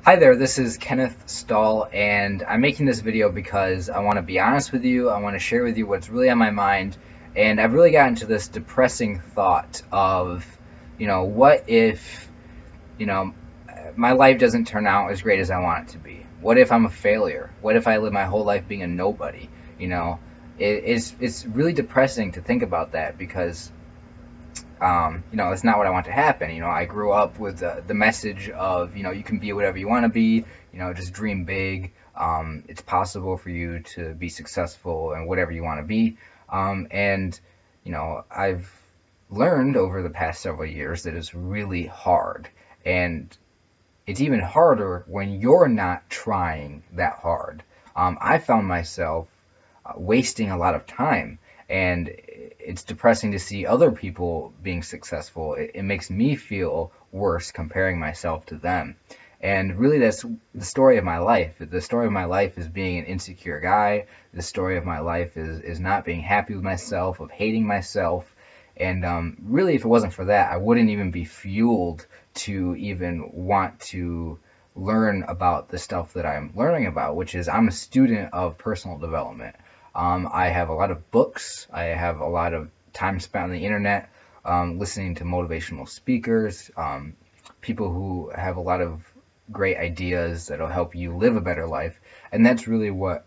Hi there, this is Kenneth Stahl, and I'm making this video because I want to be honest with you. I want to share with you what's really on my mind, and I've really gotten to this depressing thought of, what if, you know, my life doesn't turn out as great as I want it to be? What if I'm a failure? What if I live my whole life being a nobody? It's really depressing to think about that because it's not what I want to happen. I grew up with the message of, you can be whatever you want to be, just dream big. It's possible for you to be successful and whatever you want to be. I've learned over the past several years that it's really hard. And it's even harder when you're not trying that hard. I found myself wasting a lot of time, and it's depressing to see other people being successful. It makes me feel worse comparing myself to them. And really, that's the story of my life. The story of my life is being an insecure guy. The story of my life is not being happy with myself, of hating myself. And really, if it wasn't for that, I wouldn't even be fueled to even want to learn about the stuff that I'm learning about, which is I'm a student of personal development. I have a lot of books. I have a lot of time spent on the internet, listening to motivational speakers, people who have a lot of great ideas that'll help you live a better life. And that's really what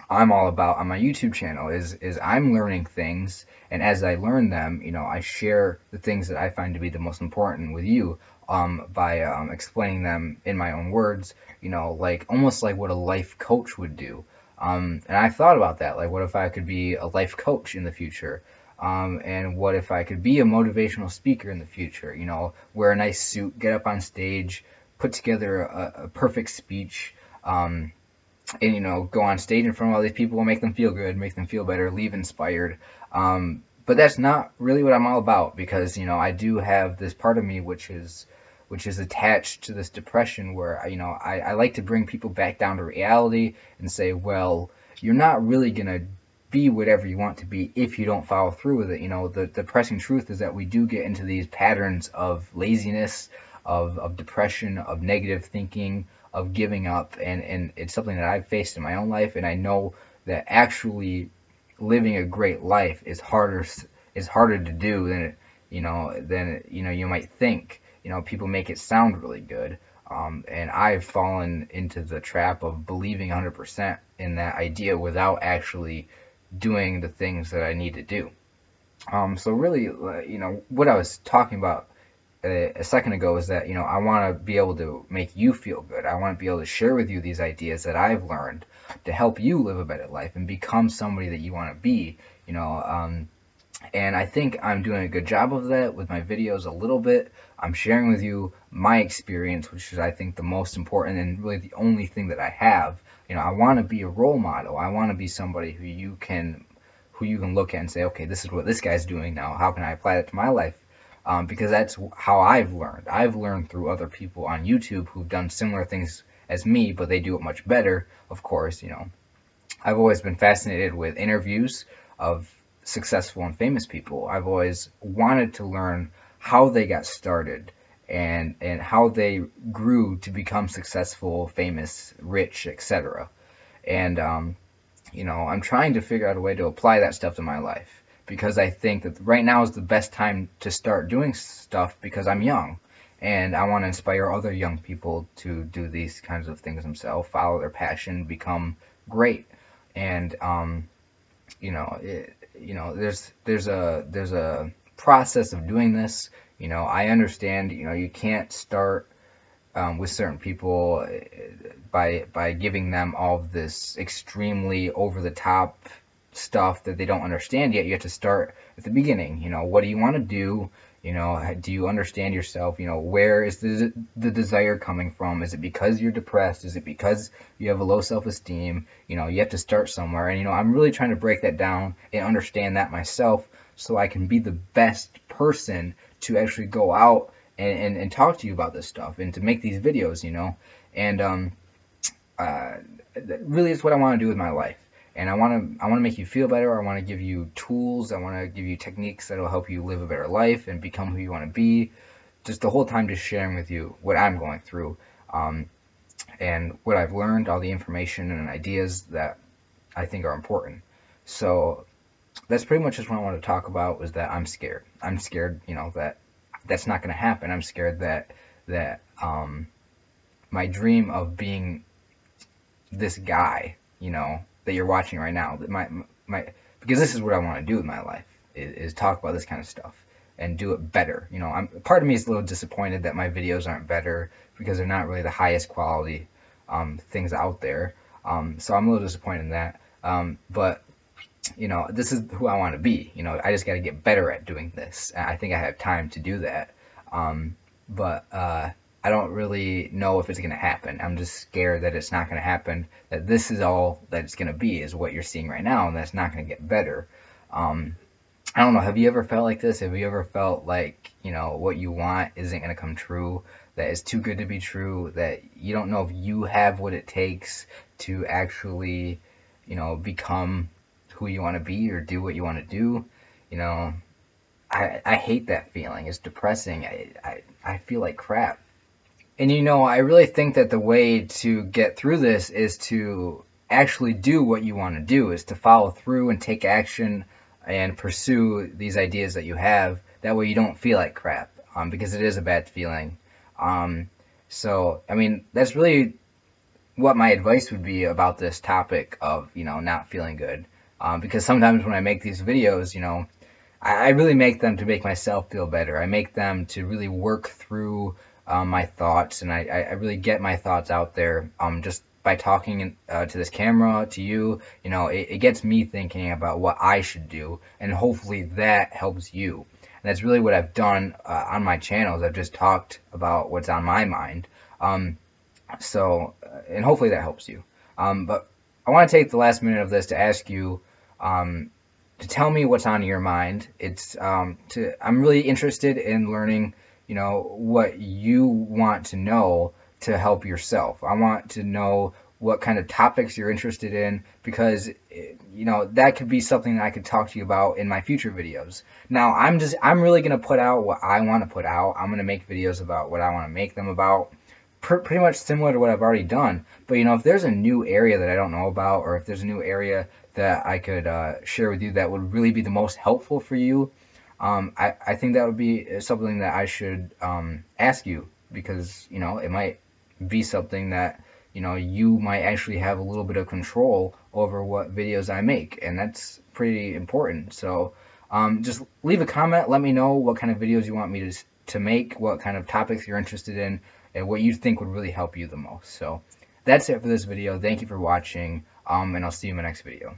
I'm all about on my YouTube channel is I'm learning things, and as I learn them, I share the things that I find to be the most important with you, by explaining them in my own words, like almost like what a life coach would do. And I thought about that, like what if I could be a life coach in the future? And what if I could be a motivational speaker in the future? Wear a nice suit, get up on stage, put together a perfect speech, and go on stage in front of all these people and make them feel good, make them feel better, leave inspired. But that's not really what I'm all about, because I do have this part of me which is attached to this depression where I like to bring people back down to reality and say, well, you're not really gonna be whatever you want to be if you don't follow through with it. The depressing truth is that we do get into these patterns of laziness, of depression, of negative thinking, of giving up, and it's something that I've faced in my own life, and I know that actually living a great life is harder to do than you might think. People make it sound really good, and I've fallen into the trap of believing 100% in that idea without actually doing the things that I need to do. So really, what I was talking about a second ago is that I want to be able to make you feel good. I want to be able to share with you these ideas that I've learned to help you live a better life and become somebody that you want to be. And I think I'm doing a good job of that with my videos a little bit. I'm sharing with you my experience, which is, I think, the most important and really the only thing that I have. I want to be a role model. I want to be somebody who you can look at and say, okay, this is what this guy's doing now. How can I apply that to my life? Because that's how I've learned. I've learned through other people on YouTube who've done similar things as me, but they do it much better, of course. I've always been fascinated with interviews of successful and famous people. I've always wanted to learn how they got started and how they grew to become successful, famous, rich, etc. And I'm trying to figure out a way to apply that stuff to my life, because I think that right now is the best time to start doing stuff, because I'm young and I want to inspire other young people to do these kinds of things themselves, follow their passion, become great. And there's a process of doing this. I understand, you can't start with certain people by giving them all of this extremely over the top stuff that they don't understand yet. You have to start at the beginning. What do you want to do? Do you understand yourself? Where is the desire coming from? Is it because you're depressed? Is it because you have a low self-esteem? You have to start somewhere. And I'm really trying to break that down and understand that myself, so I can be the best person to actually go out and talk to you about this stuff and to make these videos. And really, it's what I want to do with my life. And I want to make you feel better. I want to give you tools. I want to give you techniques that will help you live a better life and become who you want to be. Just the whole time just sharing with you what I'm going through. and what I've learned, all the information and ideas that I think are important. So that's pretty much just what I want to talk about, was that I'm scared. I'm scared, that that's not going to happen. I'm scared that my dream of being this guy, that you're watching right now, that my because this is what I want to do with my life, is talk about this kind of stuff and do it better. Part of me is a little disappointed that my videos aren't better, because they're not really the highest quality things out there. So I'm a little disappointed in that. But this is who I want to be. I just got to get better at doing this. I think I have time to do that. But I don't really know if it's going to happen. I'm just scared that it's not going to happen, that this is all that it's going to be, is what you're seeing right now, and that's not going to get better. I don't know, have you ever felt like this? Have you ever felt like, what you want isn't going to come true, that it's too good to be true, that you don't know if you have what it takes to actually, become who you want to be or do what you want to do? I hate that feeling. It's depressing. I feel like crap. And I really think that the way to get through this is to actually do what you want to do, is to follow through and take action and pursue these ideas that you have. That way you don't feel like crap, because it is a bad feeling. So, I mean, that's really what my advice would be about this topic of, not feeling good. Because sometimes when I make these videos, I really make them to make myself feel better. I make them to really work through my thoughts, and I really get my thoughts out there just by talking to this camera, to you. It gets me thinking about what I should do, and hopefully that helps you. And that's really what I've done on my channels. I've just talked about what's on my mind. And hopefully that helps you. But I want to take the last minute of this to ask you to tell me what's on your mind. I'm really interested in learning, what you want to know to help yourself. I want to know what kind of topics you're interested in, because that could be something that I could talk to you about in my future videos. Now, I'm really going to put out what I want to put out. I'm going to make videos about what I want to make them about, pretty much similar to what I've already done. But if there's a new area that I don't know about, or if there's a new area that I could share with you that would really be the most helpful for you, I think that would be something that I should ask you, because it might be something that you might actually have a little bit of control over what videos I make, and that's pretty important. So just leave a comment, let me know what kind of videos you want me to make, what kind of topics you're interested in, and what you think would really help you the most. So that's it for this video. Thank you for watching, and I'll see you in my next video.